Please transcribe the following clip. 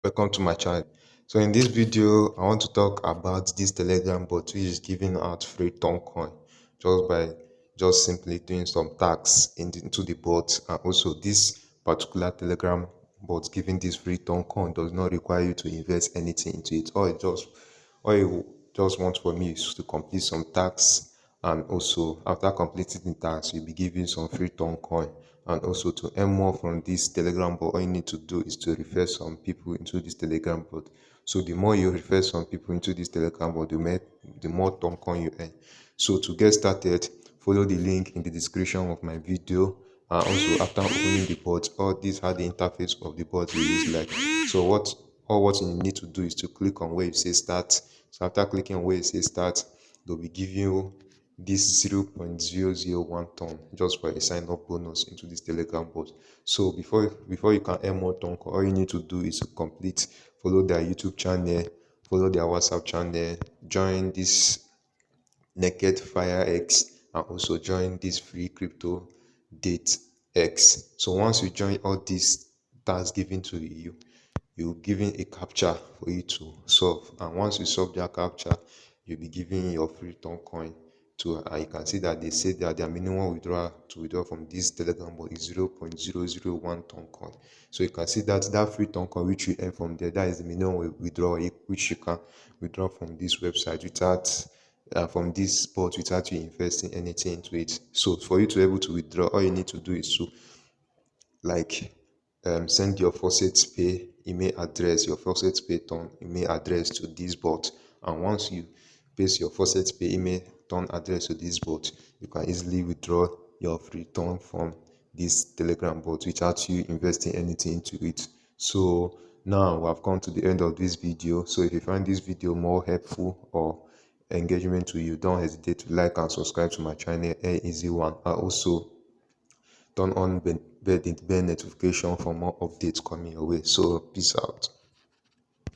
Welcome to my channel. So in this video, I want to talk about this Telegram bot which is giving out free Toncoin just by simply doing some tags into the bot. And also this particular Telegram bot giving this free Toncoin does not require you to invest anything into it. All it just wants from me is to complete some tags, and also after completing the tags you'll be given some free Toncoin. And also to earn more from this Telegram bot, all you need to do is to refer some people into this Telegram bot. So the more you refer some people into this Telegram bot, the more Toncoin you earn. So to get started, follow the link in the description of my video. And also after opening the bot, all these are the interface of the bot you use like. So what you need to do is to click on where you say start. So after clicking on where you say start, they'll be giving you this 0.001 ton just for a sign up bonus into this Telegram bot. So before you can earn more ton, all you need to do is to follow their YouTube channel, follow their WhatsApp channel, join this Naked Fire X, and also join this free crypto date X. So once you join all these tasks given to you, you'll be given a captcha for you to solve. And once you solve that captcha, you'll be given your free Toncoin to. And you can see that they say that their minimum withdrawal to withdraw from this Telegram bot is 0.001 Toncoin. So you can see that free Toncoin which you earn from there, that is the minimum withdrawal which you can withdraw from this website without from this bot without you investing anything into it. So for you to be able to withdraw, all you need to do is to like send your faucet pay email address, your faucet pay ton email address to this bot. And once you paste your faucet pay email ton address to this bot, you can easily withdraw your free ton from this Telegram bot without you investing anything into it. So now we have come to the end of this video. So if you find this video more helpful or engagement to you, don't hesitate to like and subscribe to my channel, easy one. And also turn on bell notification for more updates coming your way. So peace out.